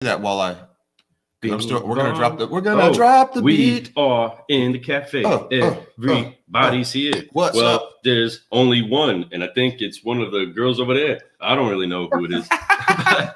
that while I. We're gonna drop the. We beat. are in the cafe. Everybody's here. What's up? There's only one, and I think it's one of the girls over there. I don't really know who it is.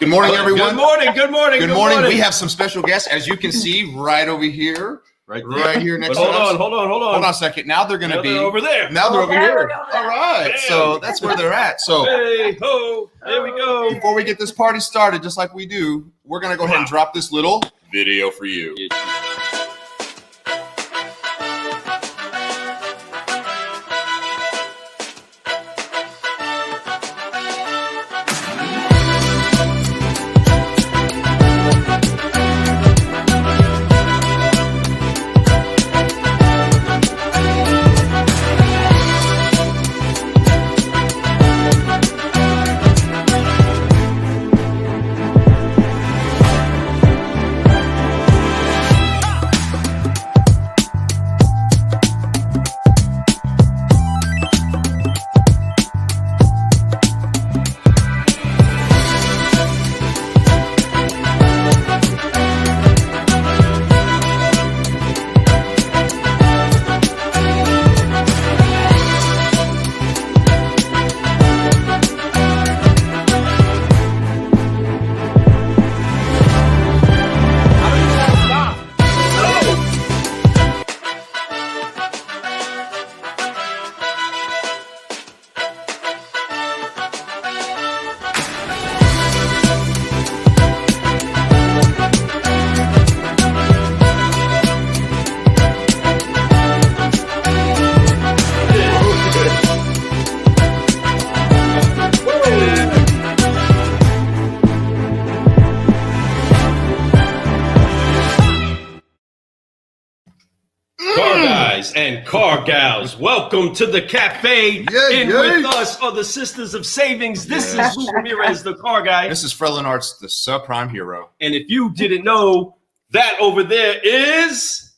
Good morning, everyone. Good morning. We have some special guests, as you can see, right over here. Right here next to us. Hold on. Hold on a second. Now they're going to be over there. Now they're over here. All right. Bam. So that's where they're at. So hey ho, there we go. Before we get this party started, just like we do, we're going to go ahead and drop this little video for you. And car gals, welcome to the cafe. With us are the Sisters of Savings. This is Lou Ramirez, the car guy. This is Frelin Arts, the subprime hero. And if you didn't know, that over there is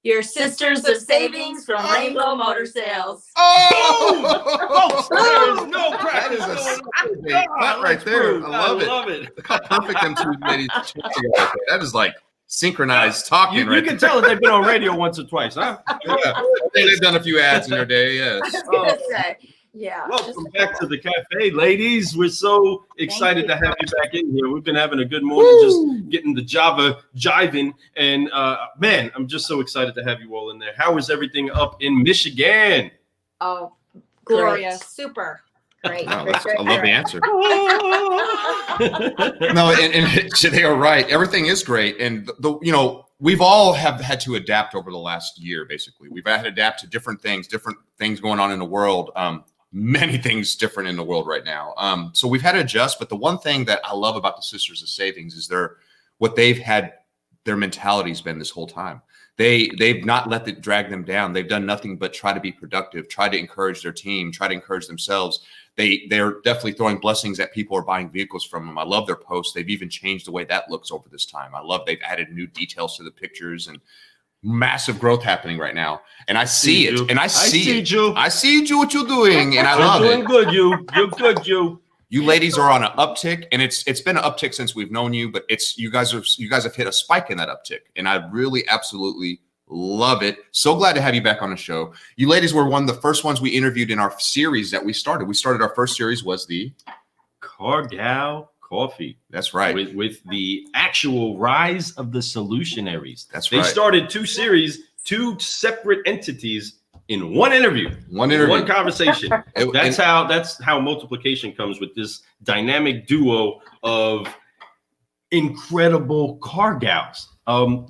your Sisters of Savings from Rainbow Motor Sales. Oh, folks, no practice. That right there. I love it. Look how perfect them two ladies together. That is like synchronized talking. You can tell that they've been on radio once or twice, huh? Yeah, they've done a few ads in their day. Yes. Yeah. Welcome back to the cafe, ladies. We're so excited to have you back in here. We've been having a good morning, just getting the Java jiving, and man, I'm just so excited to have you all in there. How is everything up in Michigan? Oh, glorious, super. Great. I love the answer. No, and they are right. Everything is great, and we've all had to adapt over the last year. Basically, we've had to adapt to different things going on in the world. Many things different in the world right now. So we've had to adjust. But the one thing that I love about the Sisters of Savings is what they've had. Their mentality's been this whole time. They've not let it drag them down. They've done nothing but try to be productive, try to encourage their team, try to encourage themselves. They're definitely throwing blessings at people who are buying vehicles from them. I love their posts. They've even changed the way that looks over this time. they've added new details to the pictures and massive growth happening right now. And I see it. And I see you. I see you what you're doing, and I love it. You're doing good, You're good, You ladies are on an uptick, and it's been an uptick since we've known you, but you guys have hit a spike in that uptick, and I really absolutely love it. So glad to have you back on the show. You ladies were one of the first ones we interviewed in our series that we started. Our first series was the Car Gal Coffee. That's right. With the actual rise of the solutionaries. That's right. They started two separate entities in one interview, one conversation. That's how multiplication comes with this dynamic duo of incredible car gals.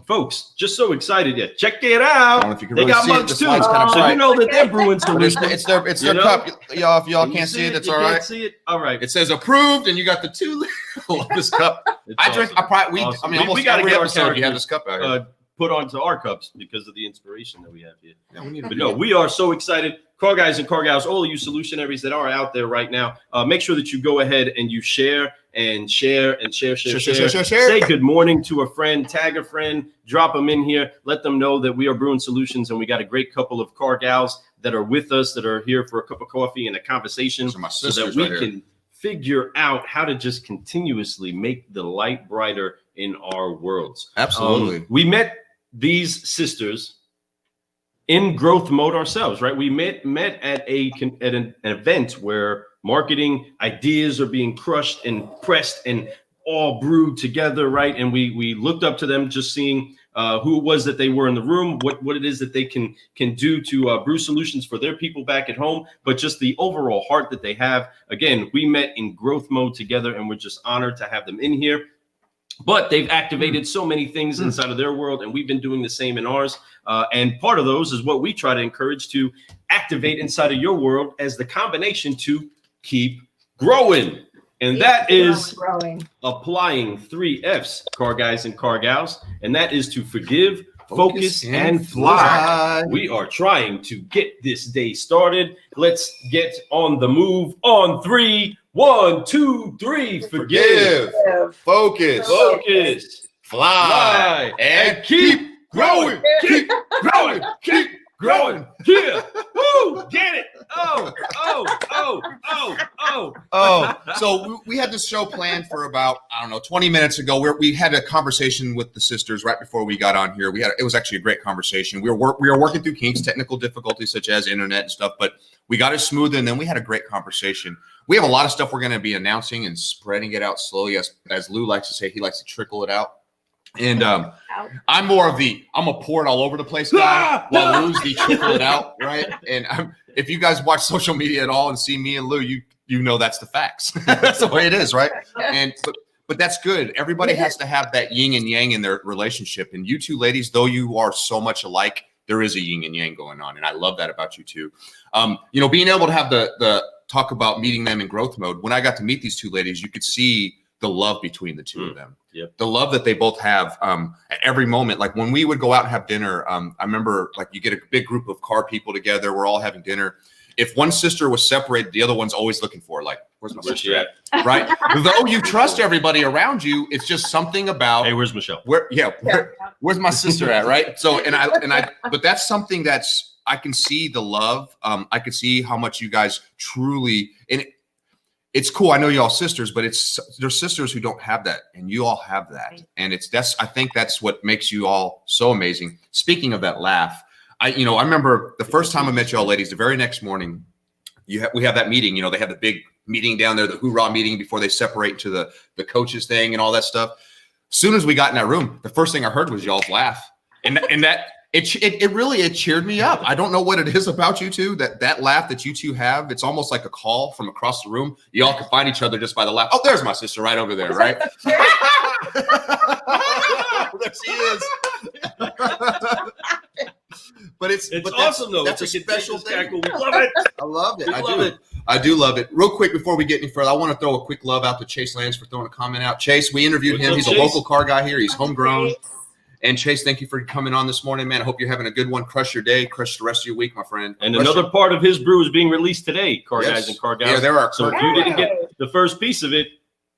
Folks, just so excited. Yeah, check it out. They got mugs too. So you know that they're brewing solutions. It's their cup. Y'all, if y'all can't see it, it's all right. Can't see it. All right. It says approved, and you got the two of this cup. I drink. Awesome. We got to get our episode. You have this cup out here. Put onto our cups because of the inspiration that we have here. Yeah, we are so excited. Car guys and car gals, all of you solutionaries that are out there right now, make sure that you go ahead and you share. Say good morning to a friend, tag a friend, drop them in here, let them know that we are Brewing Solutions, and we got a great couple of car gals that are with us, that are here for a cup of coffee and a conversation, so that we can figure out how to just continuously make the light brighter in our worlds. Absolutely. We met these sisters in growth mode ourselves, right? We met at an event where marketing ideas are being crushed and pressed and all brewed together, right? And we looked up to them, just seeing who it was that they were in the room, what it is that they can do to brew solutions for their people back at home, but just the overall heart that they have. Again, we met in growth mode together, and we're just honored to have them in here. But they've activated so many things inside of their world, and we've been doing the same in ours. And part of those is what we try to encourage to activate inside of your world as the combination to keep growing. And that is applying 3 F's, car guys and car gals. And that is to forgive, focus, and fly. We are trying to get this day started. Let's get on the move on 3. 1, 2, 3. Forgive, focus, fly, and keep growing. Keep growing. Keep growing. Yeah. Woo! Get it. So we had this show planned for about, 20 minutes ago. We had a conversation with the sisters right before we got on here. It was actually a great conversation. We were working through kinks, technical difficulties such as internet and stuff, but we got it smooth, and then we had a great conversation. We have a lot of stuff we're going to be announcing and spreading it out slowly, as Lou likes to say. He likes to trickle it out. And I'm more of I'm a pour it all over the place guy, while Lou's the trickle it out, right? And if you guys watch social media at all and see me and Lou, you know that's the facts. That's the way it is, right? And but that's good. Everybody has to have that yin and yang in their relationship. And you two ladies, though you are so much alike, there is a yin and yang going on, and I love that about you two. Being able to have the talk about meeting them in growth mode. When I got to meet these two ladies, you could see the love between the two of them. Yep. The love that they both have at every moment. Like when we would go out and have dinner, I remember like you get a big group of car people together. We're all having dinner. If one sister was separated, the other one's always looking for, like, where's my sister at? Right? Though you trust everybody around you, it's just something about, hey, where's Michelle? Where's my sister at? Right? So, but that's something I can see the love. I can see how much you guys truly, and it's cool. I know you all sisters, but there's sisters who don't have that, and you all have that. Right. And I think that's what makes you all so amazing. Speaking of that laugh, I remember the first time I met y'all ladies, the very next morning, we have that meeting, they have the big meeting down there, the hoorah meeting before they separate to the coaches thing and all that stuff. As soon as we got in that room, the first thing I heard was y'all's laugh. And that it really cheered me up. I don't know what it is about you two, that laugh that you two have. It's almost like a call from across the room. Y'all can find each other just by the laugh. Oh, there's my sister right over there, right? There she is. But it's awesome though. That's a special thing. We love it. I love it. Love it. I do love it. Real quick before we get any further, I want to throw a quick love out to Chase Lance for throwing a comment out. Chase, we interviewed him. He's a local car guy here. He's homegrown. And Chase, thank you for coming on this morning, man. I hope you're having a good one. Crush your day. Crush the rest of your week, my friend. And another part of his brew is being released today, car guys and car gals. Yeah, there are. So if you didn't get the first piece of it,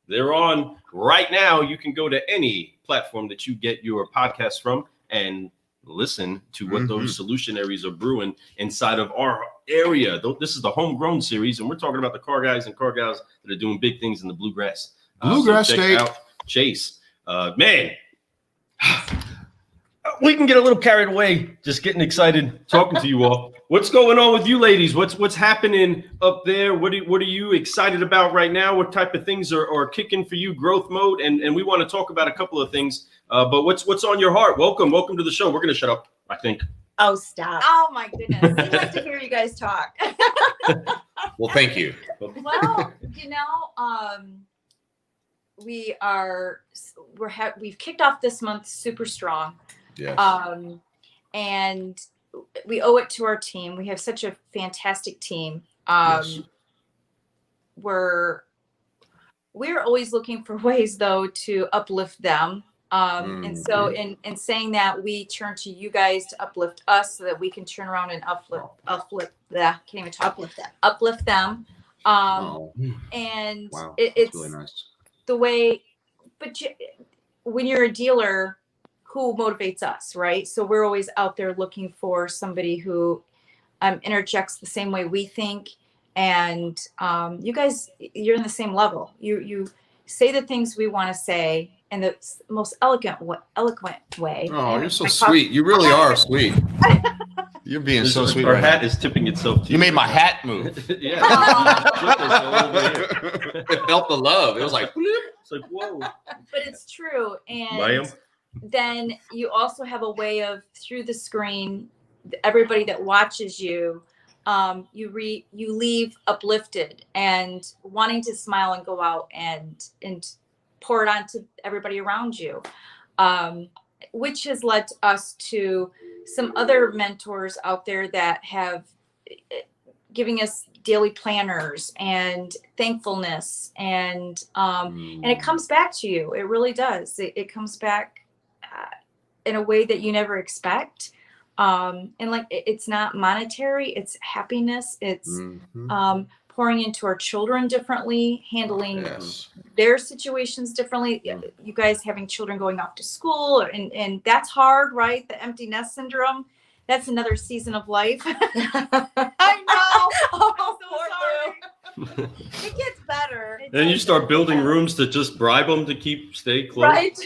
they're on right now. You can go to any platform that you get your podcast from and listen to what those solutionaries are brewing inside of our area. This is the homegrown series, and we're talking about the car guys and car gals that are doing big things in the bluegrass. Bluegrass so state. Check out Chase. Man, we can get a little carried away just getting excited talking to you all. What's going on with you ladies? What's happening up there? What are you excited about right now? What type of things are kicking for you, growth mode? And we want to talk about a couple of things. But what's on your heart? Welcome to the show. We're gonna shut up, I think. Oh, stop. Oh my goodness. I'd like to hear you guys talk. Well, thank you. Well, we've kicked off this month super strong. Yes. And we owe it to our team. We have such a fantastic team. Yes. We're always looking for ways though to uplift them. And so in saying that, we turn to you guys to uplift us so that we can turn around and uplift them. And wow. It's really nice. The way, but when you're a dealer, who motivates us, right? So we're always out there looking for somebody who interjects the same way we think And you guys, you're in the same level. You say the things we want to say in the most eloquent way. Oh, And you're so I sweet. You really are sweet. You're being so sweet. Our Right hat now. is tipping itself to You made my hat move. Yeah. It felt the love. It was like, It's like, whoa. But it's true. And Ma'am. then you also have a way of, through the screen, everybody that watches you, you leave uplifted and wanting to smile and go out and pour it on to everybody around you, which has led us to some other mentors out there that have giving us daily planners and thankfulness, and it comes back to you. It really does. It comes back in a way that you never expect. And like, it's not monetary, it's happiness. It's pouring into our children differently, handling their situations differently. You guys having children going off to school, and that's hard, right? The empty nest syndrome. That's another season of life. I know. Oh, I'm so sorry. It gets better. Then you start building rooms to just bribe them to stay close. Right.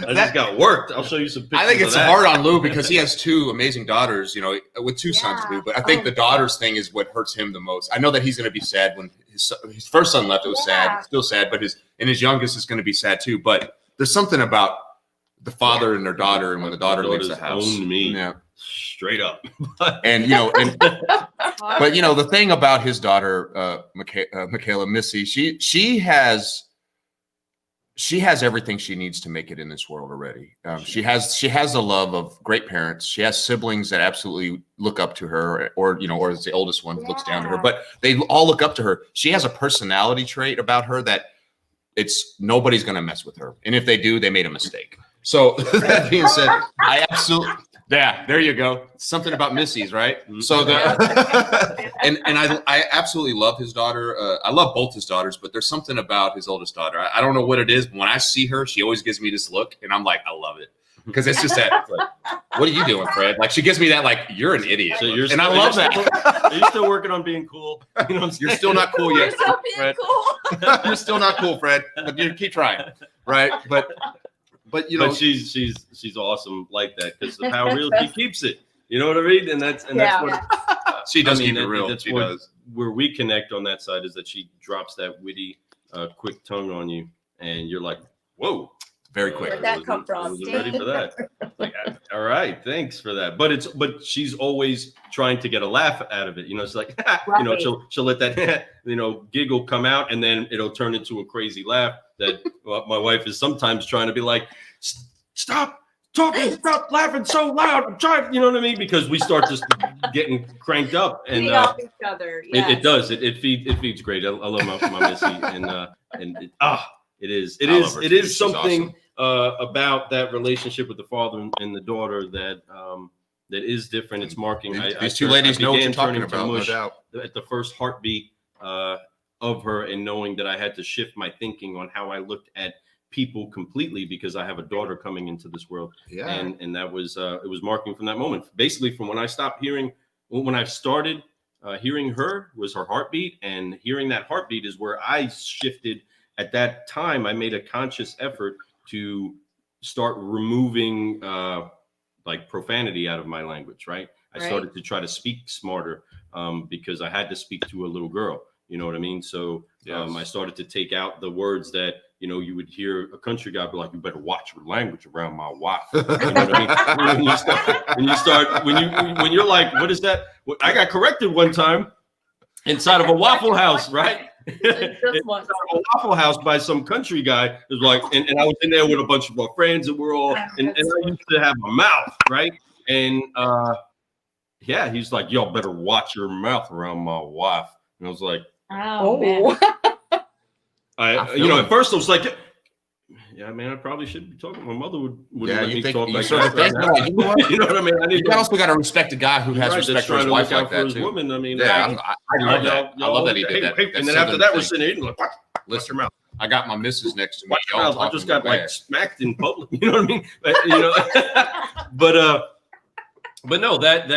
I just got worked. I'll show you some pictures. I think it's of that. hard on Lou because he has two amazing daughters, you know, with two sons, Lou. But I think the daughters thing is what hurts him the most. I know that he's going to be sad when his first son left. It was sad, still sad, but his youngest is going to be sad too. But there's something about the father and their daughter, and when the daughter leaves the house, own me. Yeah. Straight up. And you know, but you know, the thing about his daughter, Michaela Missy, she has everything she needs to make it in this world already. She has the love of great parents. She has siblings that absolutely look up to her, or you know, or as the oldest one looks down to her. But they all look up to her. She has a personality trait about her that nobody's going to mess with her, and if they do, they made a mistake. So that being said, I absolutely. Yeah, there you go. Something about Missy's, right? So and I absolutely love his daughter. I love both his daughters, but there's something about his oldest daughter. I don't know what it is, but when I see her, she always gives me this look, and I'm like, I love it. Because it's just that, like, what are you doing, Fred? Like, she gives me that, like, you're an idiot. So and I love that. Are you still working on being cool? You know, you're still not cool yet, Fred. Cool. You're still not cool, Fred. But you keep trying, right? But you know, but she's awesome like that, because of how real she keeps it. You know what I mean? And that's what she does keep it real. That's she does. Where we connect on that side is that she drops that witty, quick tongue on you, and you're like, whoa. Very quick. Where'd that come from? I wasn't ready for that. Like, all right, thanks for that. But she's always trying to get a laugh out of it. You know, it's like, you know, she'll let that giggle come out, and then it'll turn into a crazy laugh that my wife is sometimes trying to be like, stop talking, stop laughing so loud. I'm trying, you know what I mean? Because we start just getting cranked up, and feed off each other. Yes. It does. It feeds great. I love my Missy, and it is something. Awesome. About that relationship with the father and the daughter that is different. It's marking. These two ladies know what you're talking about, no doubt. At the first heartbeat of her, and knowing that I had to shift my thinking on how I looked at people completely, because I have a daughter coming into this world. Yeah. And that was it was marking from that moment. Basically, from when I stopped hearing, when I started hearing her was her heartbeat, and hearing that heartbeat is where I shifted. At that time, I made a conscious effort to start removing like profanity out of my language, right? I started to try to speak smarter because I had to speak to a little girl, you know what I mean? So I started to take out the words that, you know, you would hear a country guy be like, you better watch your language around my wife. You know what I mean? When you're like, what is that? I got corrected one time inside of a Waffle House, right? A Waffle House by some country guy. It was like, and I was in there with a bunch of my friends, and we're all, and I used to have a mouth, right? And he's like, y'all better watch your mouth around my wife. And I was like, oh. At first I was like, yeah, man, I probably shouldn't be talking. My mother would let me talk like that. You know what I mean? You also got to respect a guy who has respect for his wife like that too. Woman. I mean, I love that. I love that he did that. And then after that, we're sitting there like, listen, I got my missus next to me. I just got like smacked in public. You know what I mean? But, you know, but no, that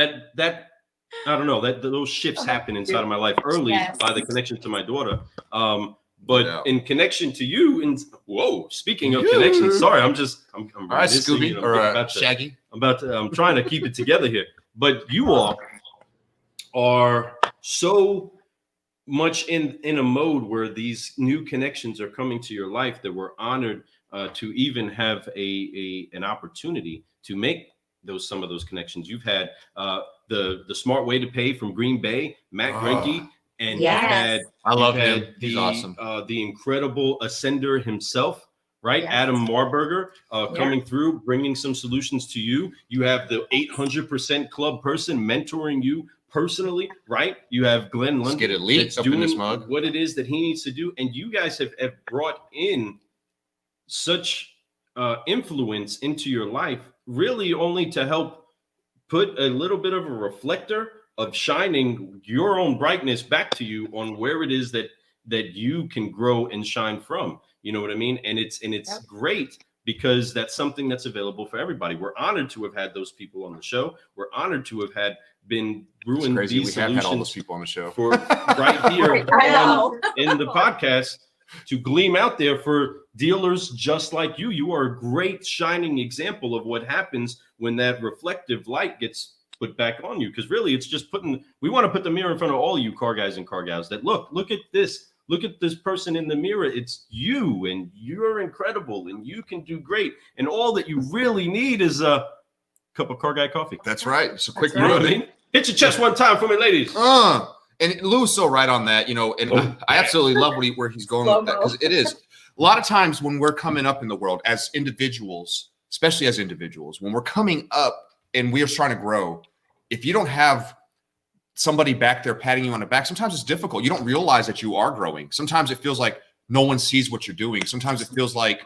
I don't know, that those shifts happen inside of my life early by the connection to my daughter. But in connection to you, and speaking of connection, sorry, I'm all right, Scooby or Shaggy. I'm trying to keep it together here. But you all are so much in a mode where these new connections are coming to your life that we're honored to even have an opportunity to make some of those connections. You've had the Smart Way to Pay from Green Bay, Matt Greinke, and I love him. He's awesome. The incredible ascender himself, right? Adam Marburger coming through, bringing some solutions to you. You have the 800% Club person mentoring you personally, right? You have Glenn London get elite up in this mug. What it is that he needs to do, and you guys have brought in such influence into your life, really only to help put a little bit of a reflector of shining your own brightness back to you on where it is that you can grow and shine from. You know what I mean? And it's great because that's something that's available for everybody. We're honored to have had those people on the show. We're honored to have been brewing these we have had all those people on the show for right here in the podcast to gleam out there for dealers just like you. You are a great shining example of what happens when that reflective light gets put back on you. Because really, it's just we want to put the mirror in front of all you car guys and car gals that look at this. Look at this person in the mirror. It's you, and you're incredible, and you can do great. And all that you really need is a cup of Car Guy coffee. That's right. It's a quick brew. I mean? Hit your chest one time for me, ladies. And Lou's so right on that, and I absolutely love where he's going with that, because it is a lot of times when we're coming up in the world as individuals, especially as individuals, when we're coming up and we're trying to grow, if you don't have somebody back there patting you on the back, sometimes it's difficult. You don't realize that you are growing. Sometimes it feels like no one sees what you're doing. Sometimes it feels like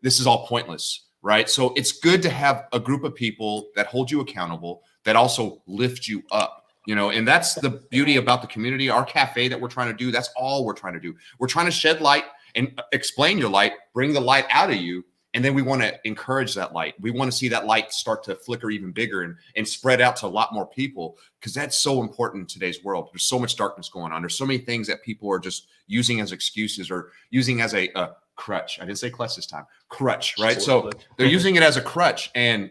this is all pointless, right? So it's good to have a group of people that hold you accountable, that also lift you up, and that's the beauty about the community. Our cafe that we're trying to do, that's all we're trying to do. We're trying to shed light and explain your light, bring the light out of you. And then we want to encourage that light. We want to see that light start to flicker even bigger and spread out to a lot more people, because that's so important in today's world. There's so much darkness going on. There's so many things that people are just using as excuses or using as a crutch. I didn't say clutch this time. Crutch, right? So they're using it as a crutch, and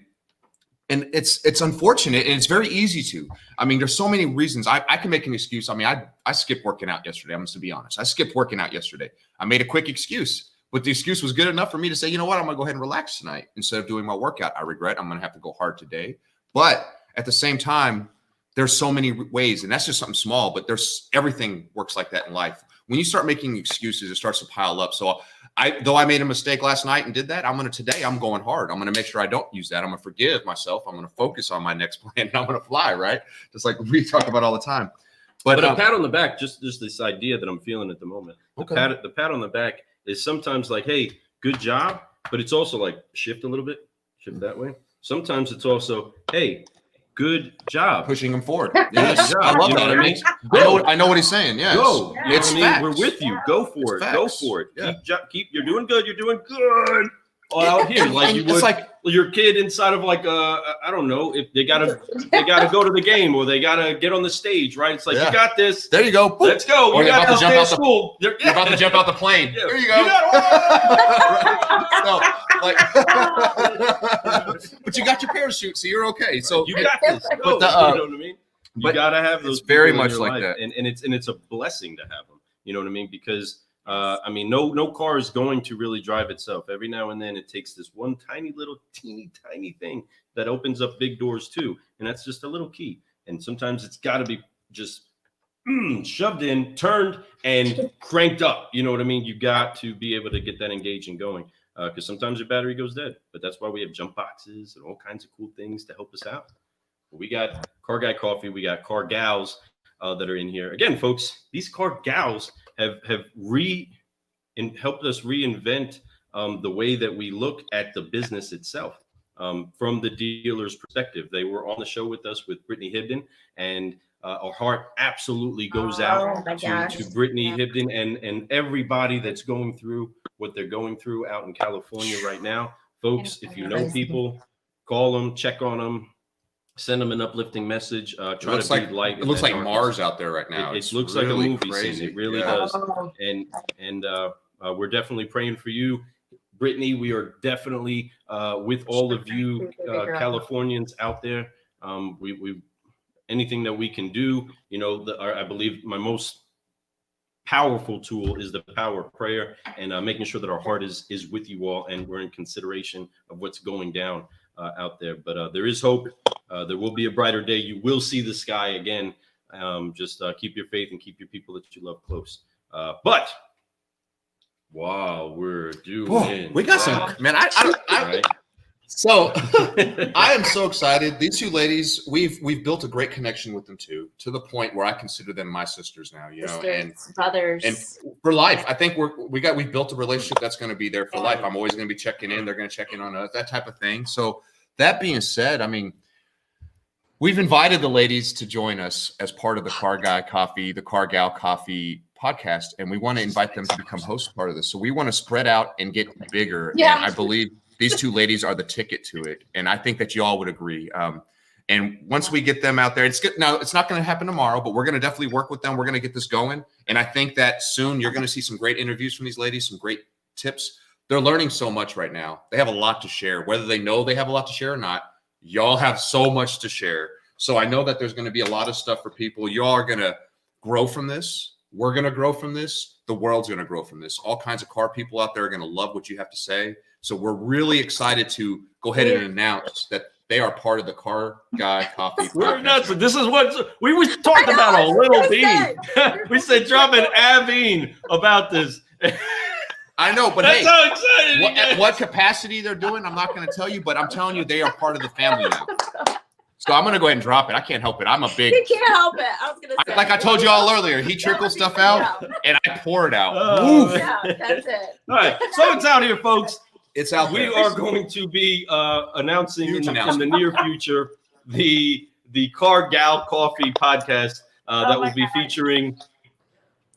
it's unfortunate, and it's very easy to. I mean, there's so many reasons. I can make an excuse. I mean, I skipped working out yesterday. I'm just to be honest. I skipped working out yesterday. I made a quick excuse. But the excuse was good enough for me to say, you know what, I'm going to go ahead and relax tonight instead of doing my workout. I regret I'm going to have to go hard today. But at the same time, there's so many ways, and that's just something small, but everything works like that in life. When you start making excuses, it starts to pile up. So though I made a mistake last night and did that, today I'm going hard. I'm going to make sure I don't use that. I'm going to forgive myself. I'm going to focus on my next plan, and I'm going to fly, right? Just like we talk about all the time. But a pat on the back, just this idea that I'm feeling at the moment. The pat on the back is sometimes like, hey, good job, but it's also like shift a little bit, shift that way. Sometimes it's also, hey, good job, pushing him forward. Yes, I love that. I know what he's saying. Yeah, go. It's we're with you. Go for it. Go for it. Yeah. Keep. You're doing good. You're doing good. Out here, like you would, like your kid inside of like I don't know, if they gotta go to the game or they gotta get on the stage, right? It's like you got this. There you go. Boop. Let's go. Or you got to jump out school. You're about to jump out the plane. Yeah. There you go. So, but you got your parachute, so you're okay. So you got this. But you know what I mean? You gotta have those. It's very much like that, and it's a blessing to have them. You know what I mean? Because no car is going to really drive itself. Every now and then it takes this one tiny little teeny tiny thing that opens up big doors too. And that's just a little key. And sometimes it's got to be just shoved in, turned, and cranked up. You know what I mean? You got to be able to get that engaged and going, because sometimes your battery goes dead. But that's why we have jump boxes and all kinds of cool things to help us out. We got Car Guy Coffee. We got Car Gals that are in here. Again, folks, these Car Gals have helped us reinvent the way that we look at the business itself from the dealer's perspective. They were on the show with us with Brittany Hibden, and our heart absolutely goes out to Brittany Hibden and everybody that's going through what they're going through out in California right now. Folks, if you know people, call them, check on them, Send them an uplifting message. Try to looks be like light. it looks like Mars out there right now. It looks like a movie scene. It really does. Oh. And we're definitely praying for you, Brittany. We are definitely with all of you Californians out there. We anything that we can do. You know, I believe my most powerful tool is the power of prayer and making sure that our heart is with you all and we're in consideration of what's going down out there. But there is hope. There will be a brighter day. You will see the sky again. Just keep your faith and keep your people that you love close. But while we're doing, we got some, man. Right? So I am so excited. These two ladies, we've built a great connection with them too, to the point where I consider them my sisters now, you know, and brothers, and for life. I think we've built a relationship that's going to be there for life. I'm always going to be checking in. They're going to check in on us, that type of thing. So that being said, I mean, we've invited the ladies to join us as part of the Car Gal Coffee podcast, and we want to invite them to become hosts part of this. So we want to spread out and get bigger. Yeah. And I believe these two ladies are the ticket to it, and I think that you all would agree. And once we get them out there, it's good. Now it's not going to happen tomorrow, but we're going to definitely work with them. We're going to get this going, and I think that soon you're going to see some great interviews from these ladies, some great tips. They're learning so much right now. They have a lot to share, whether they know they have a lot to share or not. Y'all have so much to share. So I know that there's going to be a lot of stuff for people. Y'all are going to grow from this. We're going to grow from this. The world's going to grow from this. All kinds of car people out there are going to love what you have to say. So we're really excited to go ahead and announce that they are part of the Car Guy Coffee. We're nuts. This is what we was talking about a little bean. We said drop an Avine about this. I know, but that's hey, how excited at what capacity they're doing, I'm not going to tell you, but I'm telling you they are part of the family now. So I'm going to go ahead and drop it. I can't help it. I'm a big. You can't help it. I was going to say. Like I told you all earlier, he trickles stuff out and I pour it out. Yeah, that's it. All right. So it's out here, folks. It's out there. We are going to be announcing in the near future the Car Gal Coffee podcast that will be featuring.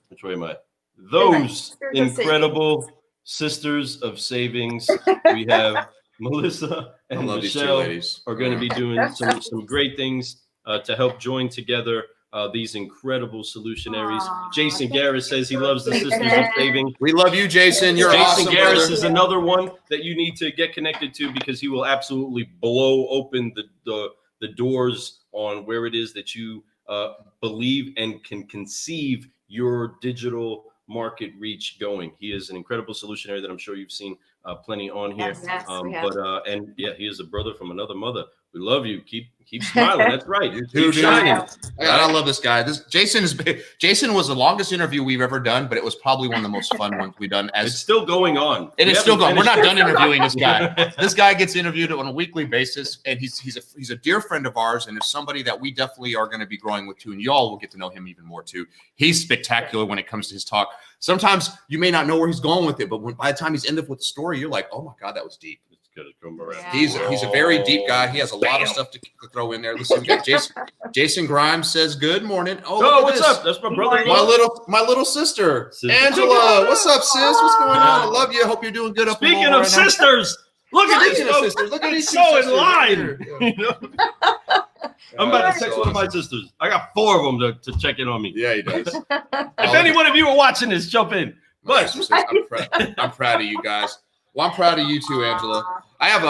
Which way am I? Those incredible sisters of savings. We have Melissa and Michelle are going to be doing some great things to help join together these incredible solutionaries. Jason Garris says he loves the Sisters of Saving. We love you, Jason. You're Jason awesome. Garris brother. is another one that you need to get connected to because he will absolutely blow open the doors on where it is that you believe and can conceive your digital market reach going. He is an incredible solutionary that I'm sure you've seen plenty on here. Yes, we have. And yeah, he is a brother from another mother. We love you. Keep smiling. That's right. Keep shining. I love this guy. Jason was the longest interview we've ever done, but it was probably one of the most fun ones we've done. It's still going on. It is still going. We're not done interviewing this guy. This guy gets interviewed on a weekly basis, and he's a dear friend of ours, and is somebody that we definitely are going to be growing with too. And y'all will get to know him even more too. He's spectacular when it comes to his talk. Sometimes you may not know where he's going with it, but by the time he's ended up with the story, you're like, oh my God, that was deep. Yeah. He's a very deep guy. He has a lot of stuff to throw in there. Listen, Jason Grimes says good morning. Oh, what's up? That's my brother. My little sister, Angela. What's up, sis? What's going on? I love you. I hope you're doing good. Speaking of sisters, look at this. Look at these so sisters. in line. I'm about to text one of my sisters. I got 4 of them to check in on me. Yeah, he does. If any one of you are watching this, jump in. But I'm proud of you guys. Well, I'm proud of you too, Angela.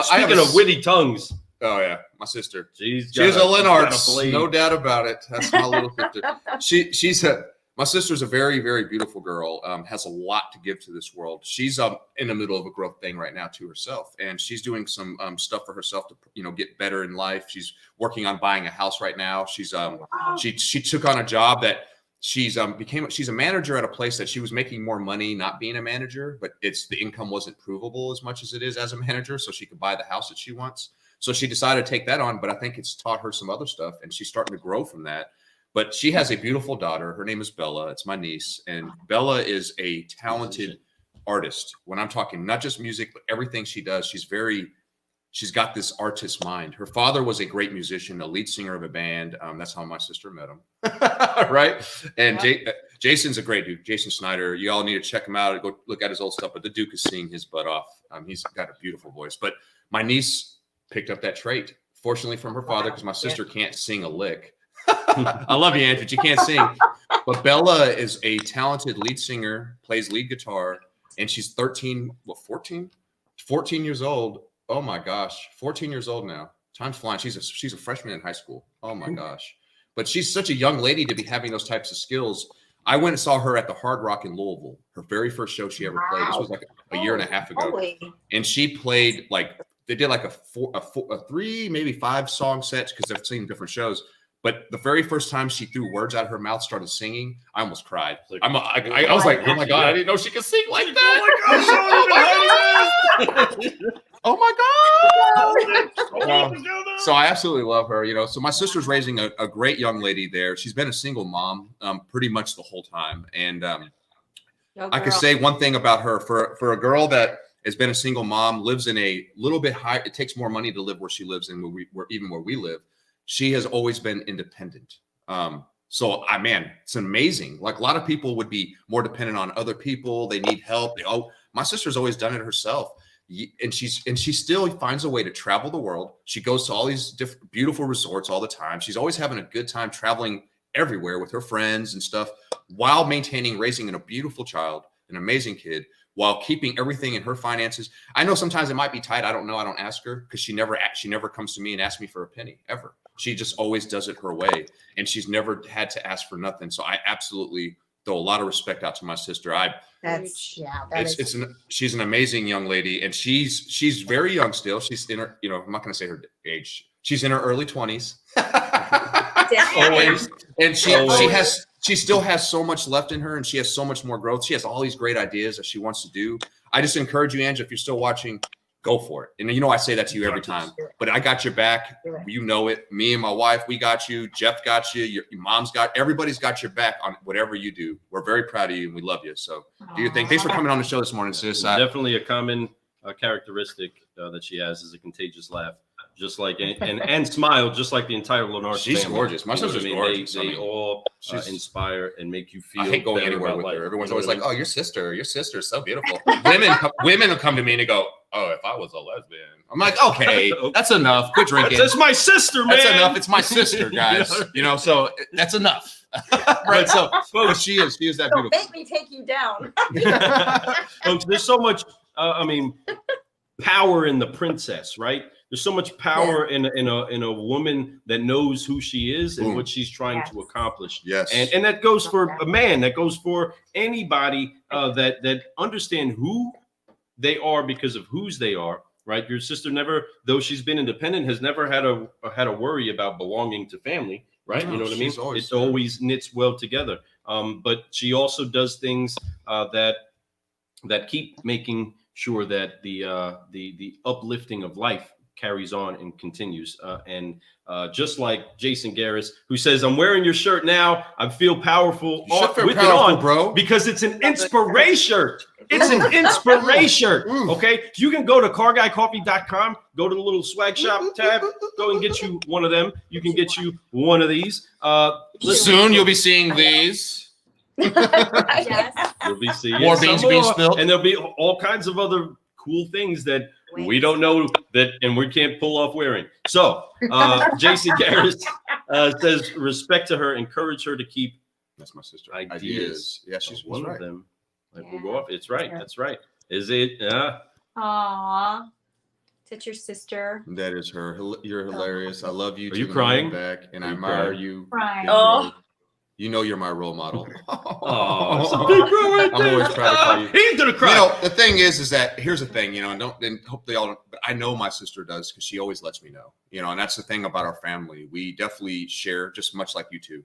Speaking of witty tongues. Oh yeah, my sister. She's a Lennart's, no doubt about it. That's my little sister. My sister's a very, very beautiful girl. Has a lot to give to this world. She's in the middle of a growth thing right now to herself, and she's doing some stuff for herself to get better in life. She's working on buying a house right now. She's she took on a job that she's a manager at a place that she was making more money not being a manager, but the income wasn't provable as much as it is as a manager, so she could buy the house that she wants. So she decided to take that on, but I think it's taught her some other stuff, and she's starting to grow from that. But she has a beautiful daughter. Her name is Bella. It's my niece, and Bella is a talented artist. When I'm talking not just music, but everything she does, she's got this artist mind. Her father was a great musician, a lead singer of a band. That's how my sister met him. Right. And Jason's a great dude. Jason Snyder. You all need to check him out. Go look at his old stuff. But the Duke is singing his butt off. He's got a beautiful voice. But my niece picked up that trait fortunately from her father, because my sister can't sing a lick. I love you, Ange, but you can't sing. But Bella is a talented lead singer, plays lead guitar, and she's 13, 14 years old. Oh my gosh, 14 years old now. Time's flying. She's a freshman in high school. Oh my gosh. But she's such a young lady to be having those types of skills. I went and saw her at the Hard Rock in Louisville, her very first show she ever played. This was like a year and a half ago. And she played like, they did like a three, maybe 5 song sets because they've seen different shows. But the very first time she threw words out of her mouth, started singing, I almost cried. I was like, oh my God, I didn't know she could sing like that. Oh my God. So I absolutely love her, So my sister's raising a great young lady there. She's been a single mom pretty much the whole time. And I could say one thing about her. For a girl that has been a single mom, lives in a little bit high, it takes more money to live where she lives than where we live. She has always been independent. So it's amazing. Like a lot of people would be more dependent on other people. They need help. My sister's always done it herself. And she still finds a way to travel the world. She goes to all these different beautiful resorts all the time. She's always having a good time traveling everywhere with her friends and stuff while raising a beautiful child, an amazing kid, while keeping everything in her finances. I know sometimes it might be tight. I don't know. I don't ask her because she never comes to me and asks me for a penny ever. She just always does it her way, and she's never had to ask for nothing. So I absolutely throw a lot of respect out to my sister. She's an amazing young lady, and she's very young still. She's in her, I'm not going to say her age. She's in her early 20s. Always, and she still has so much left in her, and she has so much more growth. She has all these great ideas that she wants to do. I just encourage you, Ange, if you're still watching, go for it. And I say that to you every time, but I got your back. You know it. Me and my wife, we got you. Jeff got you. Your mom's everybody's got your back on whatever you do. We're very proud of you and we love you. So do your thing. Thanks for coming on the show this morning, sis. Definitely a common characteristic that she has is a contagious laugh. Just like and smile, just like the entire Lenard family. She's gorgeous. My sister's gorgeous. They all inspire and make you feel. I hate going anywhere with her. Everyone's always like, "Oh, your sister is so beautiful." Women will come to me and they go, "Oh, if I was a lesbian," I'm like, "Okay, that's enough. Quit drinking." That's my sister, man. That's enough. It's my sister, guys. So that's enough. Right? So, folks, she is that beautiful. Make me take you down. Folks, there's so much. Power in the princess, right? There's so much power in a woman that knows who she is and what she's trying to accomplish. Yes, and that goes for a man. That goes for anybody that understand who they are because of whose they are. Right? Your sister never, though she's been independent, has never had a worry about belonging to family. Right? No, you know what I mean? It always knits well together. But she also does things that keep making sure that the uplifting of life carries on and continues. And just like Jason Garris, who says, "I'm wearing your shirt now. I feel powerful with it on, bro, because it's an inspiration. It's an inspiration." Okay, you can go to carguycoffee.com, go to the little swag shop tab, go and get you one of them. You can get you one of these. Soon you'll be seeing these. Yes. You'll be seeing more beans being spilled, and there'll be all kinds of other cool things that we don't know and we can't pull off wearing. So Jason Garris says, respect to her, encourage her to keep. That's my sister. Ideas. Yeah, she's one right. of them. We'll go off. It's right. That's right. Is it? Yeah. Aww. Is that your sister? That is her. You're hilarious. I love you. Are you crying? Back, and I admire you. Crying. Oh. You're my role model. Oh, big bro right there. I'm always proud to call you. He's gonna cry. The thing is that here's the thing, and hopefully all, but I know my sister does because she always lets me know, and that's the thing about our family. We definitely share, just much like you two.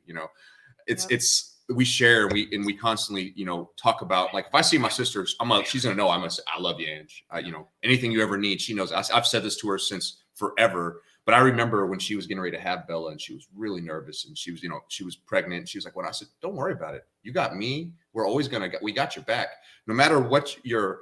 We share, and we constantly, talk about, like, if I see my sister, she's gonna know I love you, Ange. Anything you ever need, she knows. I've said this to her since forever. But I remember when she was getting ready to have Bella, and she was really nervous, and she was, she was pregnant. She was like, "When I said, don't worry about it. You got me. We're always we got your back. No matter what your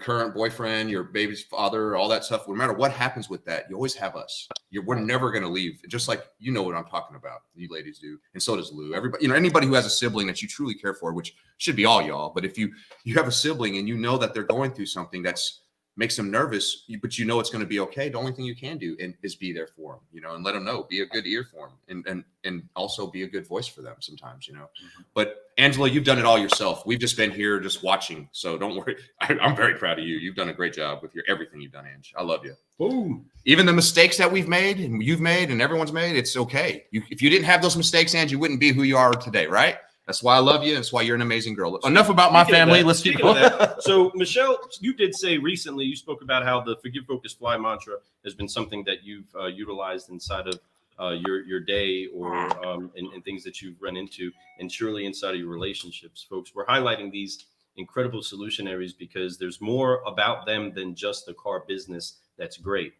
current boyfriend, your baby's father, all that stuff. No matter what happens with that, you always have us. We're never going to leave. Just like, what I'm talking about. You ladies do. And so does Lou. Everybody, anybody who has a sibling that you truly care for, which should be all y'all. But if you have a sibling and you know that they're going through something that's makes them nervous, but you know it's going to be okay. The only thing you can do is be there for them, you know, and let them know, be a good ear for them, and also be a good voice for them sometimes, you know. But Angela, you've done it all yourself. We've just been here just watching, so don't worry. I'm very proud of you. You've done a great job with everything you've done, Ange. I love you. Boom. Even the mistakes that we've made and you've made and everyone's made, it's okay. If you didn't have those mistakes, Ange, you wouldn't be who you are today, right? That's why I love you. That's why you're an amazing girl. Enough about my family. Let's keep going. So, Michelle, you did say recently, you spoke about how the Forgive, Focus, Fly mantra has been something that you've utilized inside of your day or and things that you've run into, and surely inside of your relationships. Folks, we're highlighting these incredible solution areas because there's more about them than just the car business. That's great.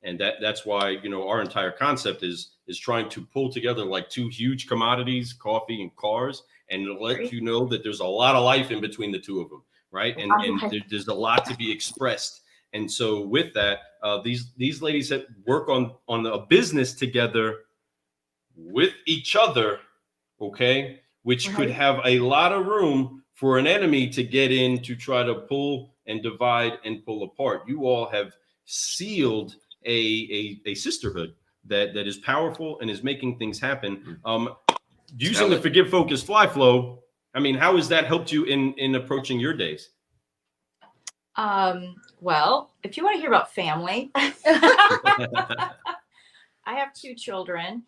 And that's why, you know, our entire concept is trying to pull together like two huge commodities, coffee and cars, and let you know that there's a lot of life in between the two of them, right? And there's a lot to be expressed. And so with that, these ladies that work on a business together with each other, okay, which could have a lot of room for an enemy to get in to try to pull and divide and pull apart. You all have sealed a sisterhood that is powerful and is making things happen. Using the Forgive, Focus, Fly flow, I mean, how has that helped you in approaching your days? Well, if you want to hear about family, I have two children,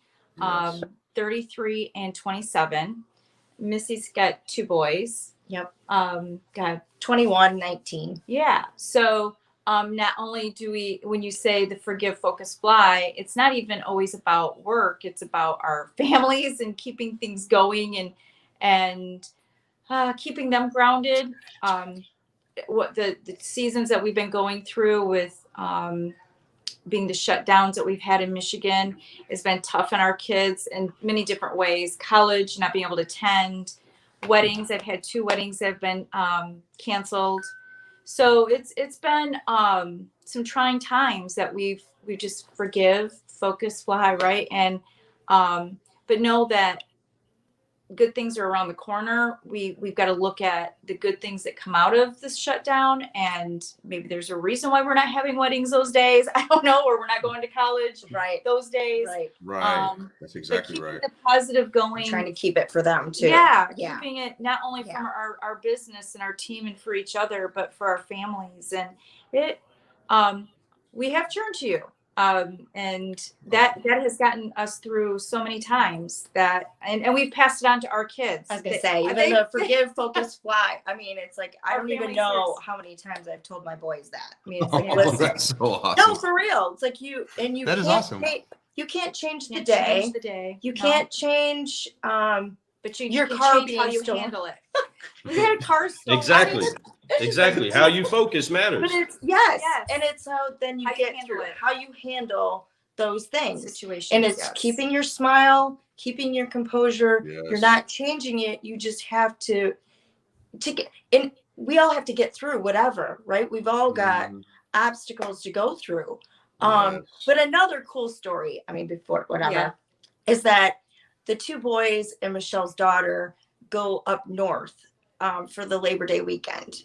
33 and 27. Missy's got two boys. Yep. Got 21, 19. Yeah. So not only do we, when you say the Forgive, Focus, Fly, it's not even always about work. It's about our families and keeping things going and keeping them grounded. What the seasons that we've been going through with being the shutdowns that we've had in Michigan has been tough on our kids in many different ways. College, not being able to attend, weddings. I've had 2 weddings that have been canceled. So it's been some trying times that we just forgive, focus, fly, right? And but know that good things are around the corner. We've got to look at the good things that come out of this shutdown, and maybe there's a reason why we're not having weddings those days. I don't know, or we're not going to college those days. Right. That's exactly right. The positive going. I'm trying to keep it for them too. Yeah. Keeping it not only from our business and our team and for each other, but for our families. And we have turned to you. And that has gotten us through so many times and we've passed it on to our kids. I was gonna say, even the Forgive, Focus, Fly. I mean, it's like I don't even know how many times I've told my boys that. I mean, it's like, listen, that's so awesome. No, for real. It's like that is awesome. You can't change the day. You can't change but your can car change being how you stolen. handle it. We had a car stolen. Exactly. Exactly. How you focus matters. But it's and it's how then you get through it. how you handle those things. Situations. And it's keeping your smile, keeping your composure. Yes. You're not changing it. You just have to get, and we all have to get through whatever, right? We've all got obstacles to go through. But another cool story, I mean, before whatever, is that the 2 boys and Michelle's daughter go up north for the Labor Day weekend.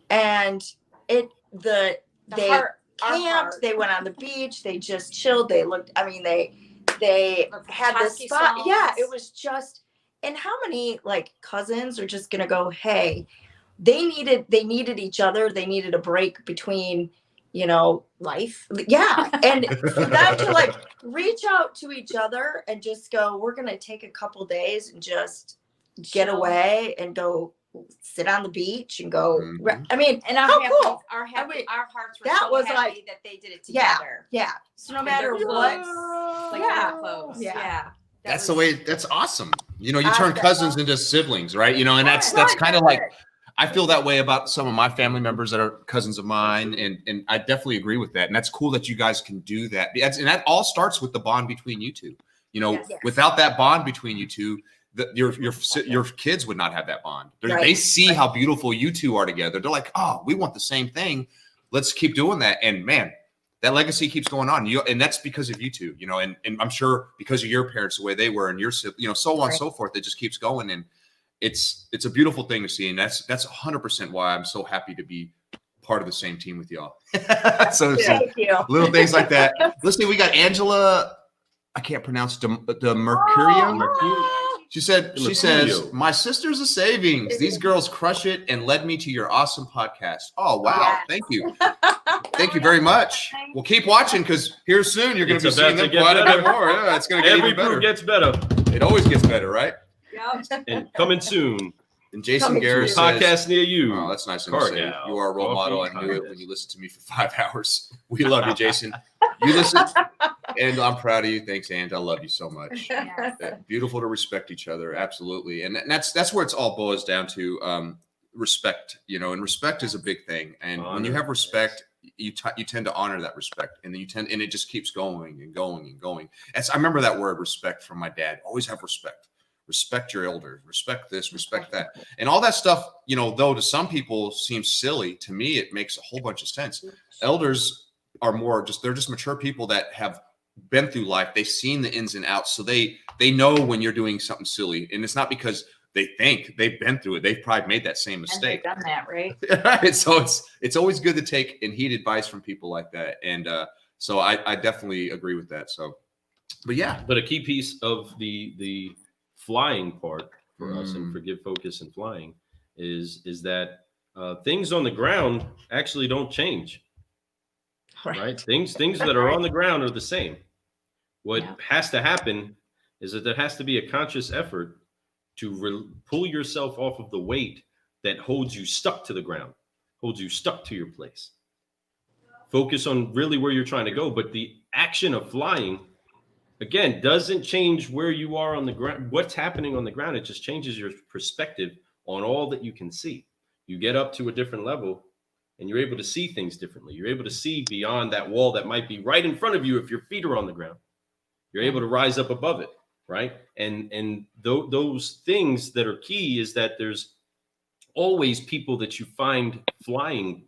And they camped, they went on the beach, they just chilled, they looked, I mean, they had this spot. Songs. Yeah, it was just, and how many like cousins are just gonna go, hey, they needed each other, they needed a break between, you know, life. Yeah. And for them to like reach out to each other and just go, we're gonna take a couple days and just get away and go sit on the beach and go. I mean, and how cool. Our hearts were that so was happy like that they did it together. Yeah. So no matter what, Close. Yeah. That's the way. That's awesome. You know, you turn cousins into siblings, right? You know, and that's kind of like, I feel that way about some of my family members that are cousins of mine, and I definitely agree with that. And that's cool that you guys can do that. And that all starts with the bond between you two. You know, without that bond between you two, your kids would not have that bond. They see how beautiful you two are together. They're like, oh, we want the same thing. Let's keep doing that. And man, that legacy keeps going on. And that's because of you two, you know, and I'm sure because of your parents, the way they were, and your, you know, so on and so forth, it just keeps going. And it's a beautiful thing to see. And that's 100% why I'm so happy to be part of the same team with y'all. So Thank you. little things like that. Let's see, we got Angela. I can't pronounce the Mercurio. She says, my sister's a savings. These girls crush it and led me to your awesome podcast. Oh, wow. Yes. Thank you. Thank you very much. Well, keep watching because here soon you're going to be seeing them quite a bit more. Yeah, it's going to get Every even better. brew gets better. It always gets better, right? Yep. And coming soon. And Jason Coming Garrett soon. says, Podcast near you. oh, that's nice of you to say. Cargal. You are a role model. I Coffee knew it podcast. when you listened to me for 5 hours. We love you, Jason. You listen, and I'm proud of you. Thanks, Ange. I love you so much. Yes. Beautiful to respect each other, absolutely, and that's where it's all boils down to respect, and respect is a big thing. And when you have respect, you tend to honor that respect, and then and it just keeps going and going and going. I remember that word respect from my dad. Always have respect. Respect your elder. Respect this. Respect that, and all that stuff. Though to some people seems silly, to me it makes a whole bunch of sense. Elders are they're just mature people that have been through life. They've seen the ins and outs, so they know when you're doing something silly, and it's not because they think they've been through it. They've probably made that same And mistake. they've done that, right? Right. So it's always good to take and heed advice from people like that, and so I definitely agree with that. So, but yeah, But a key piece of the flying part for us, and forgive focus and flying, is that things on the ground actually don't change. Right? Things that are on the ground are the same. What has to happen is that there has to be a conscious effort to pull yourself off of the weight that holds you stuck to the ground, holds you stuck to your place. Focus on really where you're trying to go. But the action of flying, again, doesn't change where you are on the ground, what's happening on the ground. It just changes your perspective on all that you can see. You get up to a different level and you're able to see things differently. You're able to see beyond that wall that might be right in front of you if your feet are on the ground. You're able to rise up above it, right? And those things that are key is that there's always people that you find flying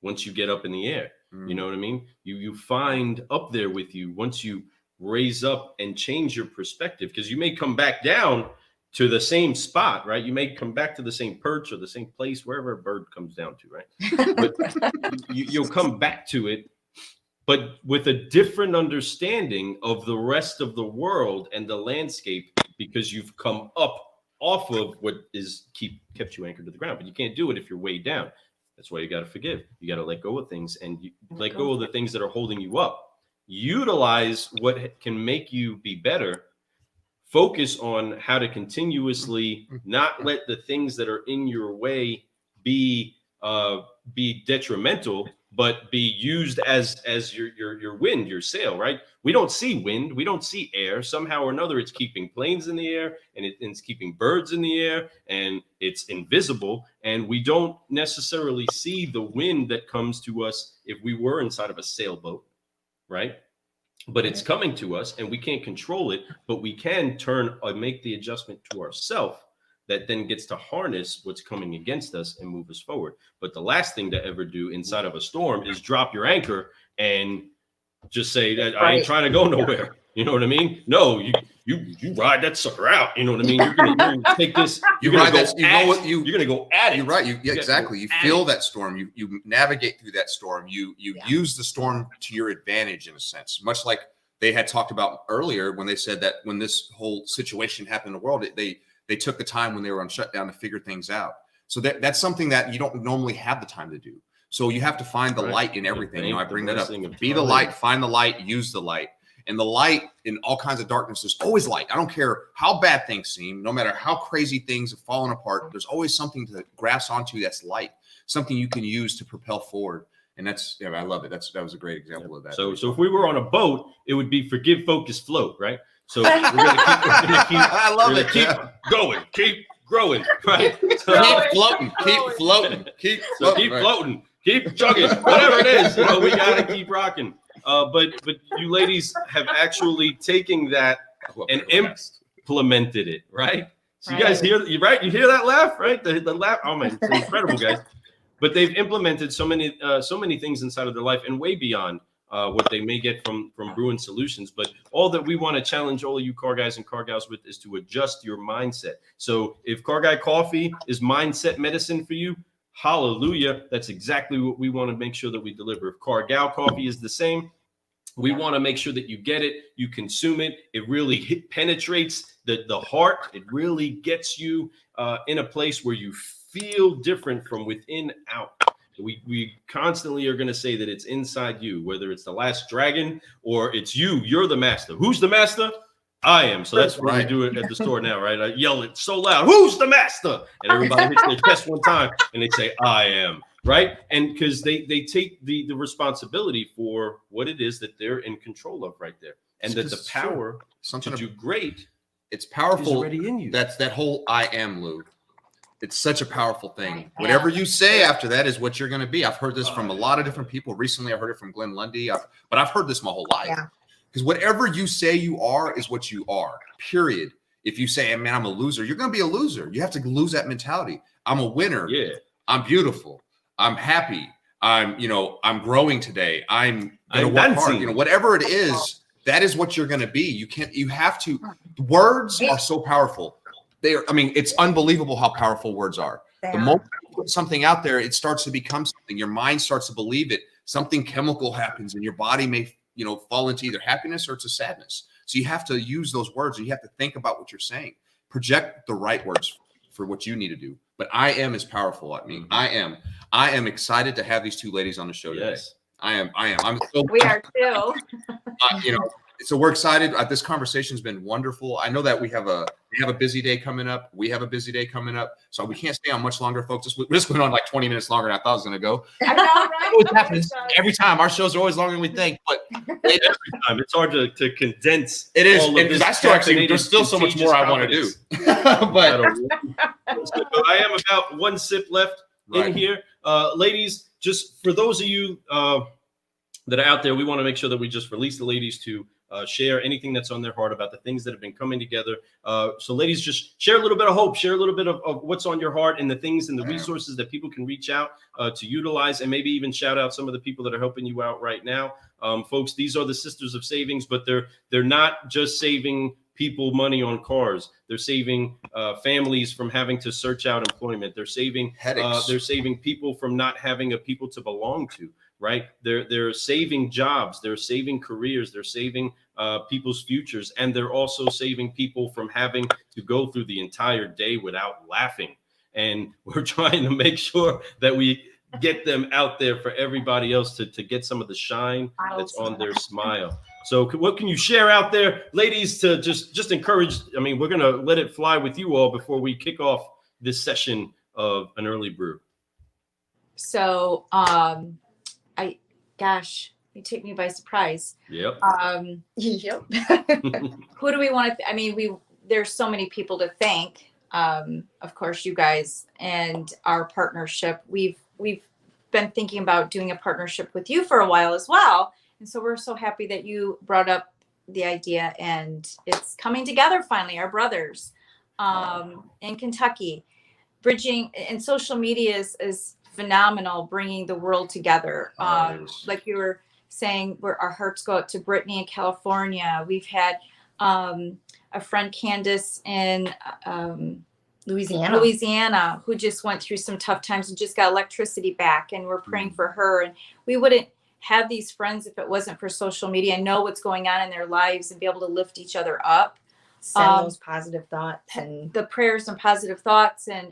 once you get up in the air. You know what I mean? You find up there with you once you raise up and change your perspective, because you may come back down to the same spot, right? You may come back to the same perch or the same place, wherever a bird comes down to, right? But you'll come back to it, but with a different understanding of the rest of the world and the landscape, because you've come up off of what is kept you anchored to the ground. But you can't do it if you're way down. That's why you got to forgive. You got to let go of things, and you let go of the things that are holding you up. Utilize what can make you be better. Focus on how to continuously not let the things that are in your way be detrimental, but be used as your wind, your sail, right? We don't see wind, we don't see air. Somehow or another, it's keeping planes in the air, and it's keeping birds in the air, and it's invisible. And we don't necessarily see the wind that comes to us if we were inside of a sailboat, right? But it's coming to us, and we can't control it, but we can make the adjustment to ourselves that then gets to harness what's coming against us and move us forward. But the last thing to ever do inside of a storm is drop your anchor and just say that I ain't trying to go nowhere. You know what I mean? No, you ride that sucker out. You know what I mean? You're gonna take this. You're gonna go at it. You're right. Exactly. You feel that storm. You navigate through that storm. You use the storm to your advantage in a sense, much like they had talked about earlier when they said that when this whole situation happened in the world, they took the time when they were on shutdown to figure things out. So that's something that you don't normally have the time to do. So you have to find the light in everything. I bring that up. Be the light. Find the light. Use the light. And the light in all kinds of darkness is always light. I don't care how bad things seem, no matter how crazy things have fallen apart, there's always something to grasp onto that's light, something you can use to propel forward. And I love it. That was a great example of that. So if we were on a boat, it would be forgive, focus, float, right? So we're gonna keep I love it. Keep going, keep growing, right? So keep floating, keep floating, keep chugging, whatever it is. We gotta keep rocking. But you ladies have actually taken that and implemented it, right? So you guys hear You hear that laugh, right? The laugh. Oh man, it's incredible, guys. But they've implemented so many things inside of their life and way beyond what they may get from Brewing Solutions. But all that we want to challenge all of you car guys and car gals with is to adjust your mindset. So if Car Guy Coffee is mindset medicine for you, Hallelujah. That's exactly what we want to make sure that we deliver. If Cargal coffee is the same, we want to make sure that you get it, you consume it. It really penetrates the heart. It really gets you in a place where you feel different from within out. We constantly are going to say that it's inside you, whether it's the last dragon or it's you. You're the master. Who's the master? I am. So that's what we do it at the store now, right? I yell it so loud, who's the master? And everybody hits their chest one time and they say, I am, right? And because they take the responsibility for what it is that they're in control of right there. And that the power to do great, it's powerful. is already in you. That's that whole I am, Lou. It's such a powerful thing. Whatever you say after that is what you're going to be. I've heard this from a lot of different people. Recently, I heard it from Glenn Lundy, but I've heard this my whole life. Yeah. Because whatever you say you are is what you are, period. If you say, hey, man, I'm a loser, you're going to be a loser. You have to lose that mentality. I'm a winner. Yeah. I'm beautiful. I'm happy. I'm growing today. I'm going to work hard. Whatever it is, that is what you're going to be. You have to, words are so powerful. It's unbelievable how powerful words are. The moment you put something out there, it starts to become something. Your mind starts to believe it. Something chemical happens and your body may fall into either happiness or it's a sadness. So you have to use those words and you have to think about what you're saying. Project the right words for what you need to do. But I am is powerful. I am excited to have these two ladies on the show today. Yes. I am. We are too. So we're excited. This conversation's been wonderful. I know that we have a busy day coming up. We have a busy day coming up. So we can't stay on much longer, folks. This went on like 20 minutes longer than I thought it was going to go. I know, right? It always happens. Every time. Our shows are always longer than we think. But every time. It's hard to condense. It is. There's still so much more I want to do. But I am about one sip left in here. Ladies, just for those of you that are out there, we want to make sure that we just release the ladies to share anything that's on their heart about the things that have been coming together. So ladies, just share a little bit of hope, share a little bit of what's on your heart and the things and the resources that people can reach out to utilize, and maybe even shout out some of the people that are helping you out right now. Folks, these are the Sisters of Savings, but they're not just saving people money on cars. They're saving families from having to search out employment. They're saving headaches. They're saving people from not having a people to belong to. Right? They're saving jobs, they're saving careers, they're saving people's futures, and they're also saving people from having to go through the entire day without laughing. And we're trying to make sure that we get them out there for everybody else to get some of the shine that's on their smile. So what can you share out there, ladies, to just encourage? We're going to let it fly with you all before we kick off this session of An Early Brew. So, you take me by surprise. Yep. Yep. Who do we want to? There's so many people to thank. Of course, you guys and our partnership. We've been thinking about doing a partnership with you for a while as well, and so we're so happy that you brought up the idea, and it's coming together finally. Our brothers in Kentucky, bridging, and social media is phenomenal, bringing the world together. Like you were saying, where our hearts go out to Brittany in California. We've had a friend, Candace, in Louisiana, who just went through some tough times and just got electricity back, and we're praying for her. And we wouldn't have these friends if it wasn't for social media, and know what's going on in their lives and be able to lift each other up. Send those positive thoughts and the prayers and positive thoughts and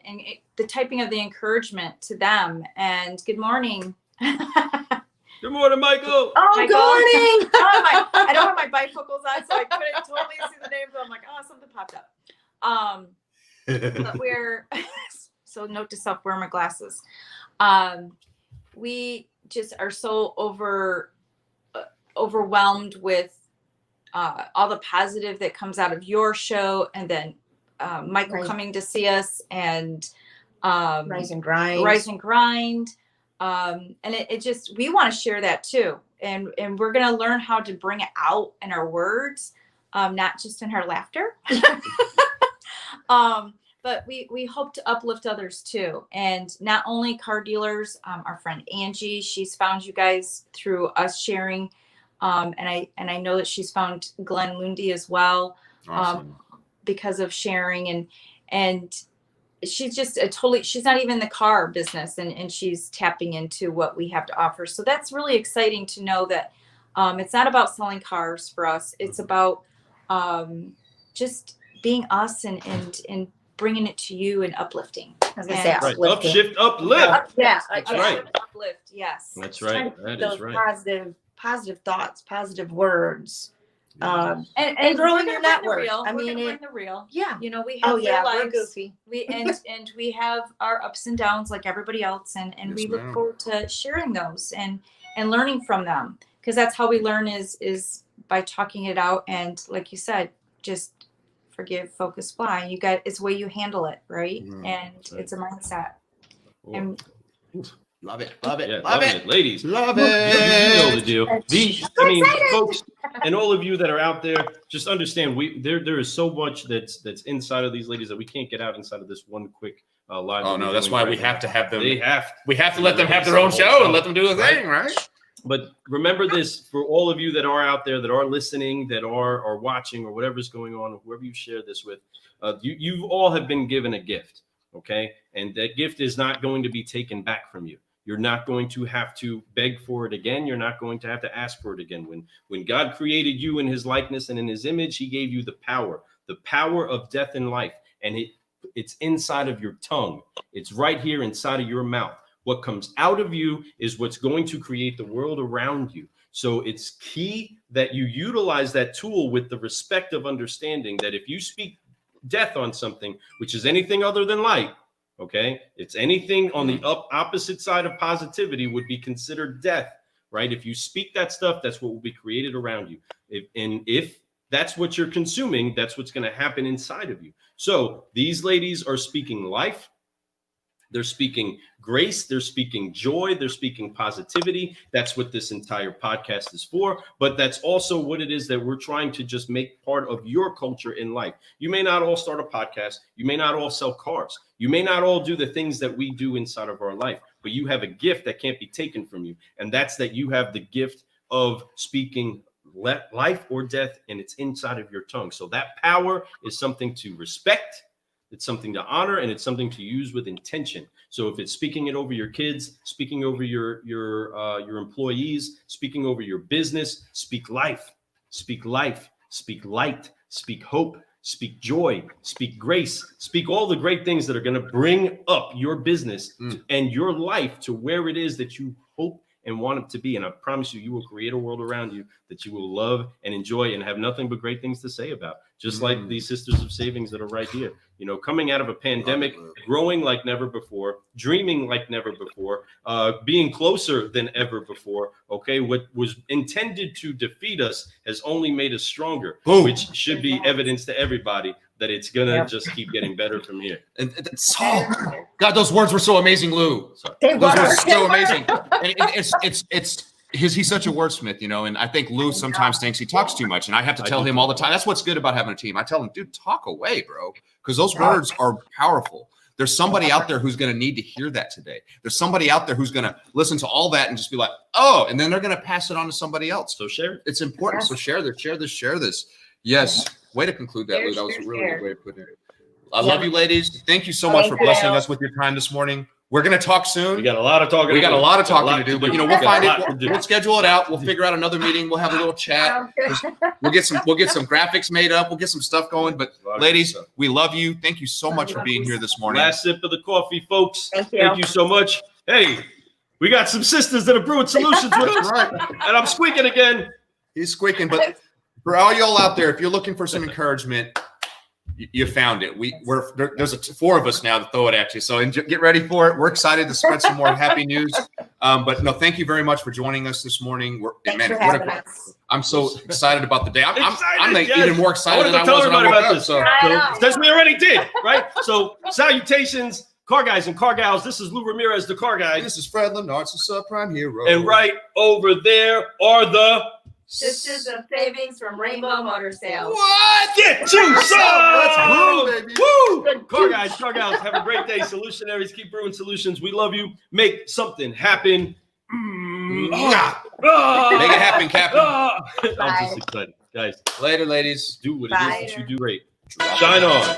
the typing of the encouragement to them. And good morning. Good morning, Michael. Oh, Michael. good morning. I don't have my bifocals on, so I couldn't totally see the names. I'm like, oh, something popped up. But we're so note to self, wear my glasses. We just are so overwhelmed with all the positive that comes out of your show, and then Michael coming to see us, and Rise and Grind. And it just, we want to share that too. And we're going to learn how to bring it out in our words, not just in our laughter. But we hope to uplift others too. And not only car dealers, our friend Angie, she's found you guys through us sharing. And I know that she's found Glenn Lundy as well. Awesome. Because of sharing, and she's just she's not even in the car business, and she's tapping into what we have to offer. So that's really exciting to know that it's not about selling cars for us. It's about just being us and bringing it to you and uplifting. I was gonna say Right. uplifting. Upshift, uplift. Yeah, That's right. Uplift, yes. That's right. That is Those right. positive thoughts, positive words, And and growing your we're gonna network. bring the real. I We're mean, gonna bring the real. yeah. You know, we have Oh yeah, real we're lives. goofy. We and we have our ups and downs like everybody else, and Yes, we look ma'am. forward to sharing those and learning from them, because that's how we learn is by talking it out. And like you said, just forgive, focus, fly. You got, it's the way you handle it, right? Mhm. And That's right. it's a mindset. Cool. And Love it. Love it. Yeah, love it. ladies. Love You know the it. deal. I mean, folks, and all of you that are out there, just understand there is so much that's inside of these ladies that we can't get out inside of this one quick live. Oh no, that's why we have to have them. They have. We have to let them have their own show and let them do a thing, right? But remember this, for all of you that are out there, that are listening, that are watching, or whatever's going on, whoever you share this with, you all have been given a gift, okay? And that gift is not going to be taken back from you. You're not going to have to beg for it again. You're not going to have to ask for it again. When God created you in his likeness and in his image, he gave you the power of death and life. And it's inside of your tongue. It's right here inside of your mouth. What comes out of you is what's going to create the world around you. So it's key that you utilize that tool with the respect of understanding that if you speak death on something, which is anything other than light, okay, it's anything on the opposite side of positivity would be considered death, right? If you speak that stuff, that's what will be created around you. If that's what you're consuming, that's what's going to happen inside of you. So these ladies are speaking life. They're speaking grace. They're speaking joy. They're speaking positivity. That's what this entire podcast is for. But that's also what it is that we're trying to just make part of your culture in life. You may not all start a podcast. You may not all sell cars. You may not all do the things that we do inside of our life, but you have a gift that can't be taken from you. And that's that you have the gift of speaking life or death, and it's inside of your tongue. So that power is something to respect. It's something to honor, and it's something to use with intention. So if it's speaking it over your kids, speaking over your employees, speaking over your business, speak life, speak light, speak hope, speak joy, speak grace, speak all the great things that are going to bring up your business and your life to where it is that you hope and want it to be. And I promise you, you will create a world around you that you will love and enjoy and have nothing but great things to say about. Just like these Sisters of Savings that are right here, you know, coming out of a pandemic, growing like never before, dreaming like never before, being closer than ever before. Okay. What was intended to defeat us has only made us stronger, which should be evidence to everybody that it's going to just keep getting better from here. And God, those words were so amazing, Lou. They Those were were. so amazing. And he's such a wordsmith, you know, and I think Lou sometimes thinks he talks too much, and I have to tell him all the time. That's what's good about having a team. I tell him, dude, talk away, bro, because those words are powerful. There's somebody out there who's going to need to hear that today. There's somebody out there who's going to listen to all that and just be like, oh, and then they're going to pass it on to somebody else. So share it. It's important. So share this. Yes. Way to conclude that, Lou. That was a really good way to put it. I love you, ladies. Thank you so much for blessing us with your time this morning. We're going to talk soon. We got a lot of talking. We got a lot of talking to do, but you know, we'll find it. We'll We'll schedule it out. We'll figure out another meeting. We'll have a little chat. We'll get some graphics made up. We'll get some stuff going. But ladies, we love you. Thank you so much for being here this morning. Last sip of the coffee, folks. Thank you. Thank you so much. Hey, we got some sisters that are brewing solutions with us. Right. And I'm squeaking again. He's squeaking. But for all y'all out there, if you're looking for some encouragement, you found it. There's four of us now to throw it at you. So get ready for it. We're excited to spread some more happy news. But no, thank you very much for joining us this morning. Thanks for having us. I'm so excited about the day. I'm Excited, even more excited than I was when I woke up. So That's we already did, right? So salutations, car guys and car gals. This is Lou Ramirez, the car guy. this is Fred Lenartz, the subprime hero. And right over there are the Sisters of Savings from Rainbow Motor Sales. What? Get you some! Let's brew, baby. Woo! Car guys, car gals, have a great day. Solutionaries, keep brewing solutions. We love you. Make something happen. Make it happen, Captain. I'm just excited. Guys, Later, ladies. do what it is that Bye. you do great. Shine on.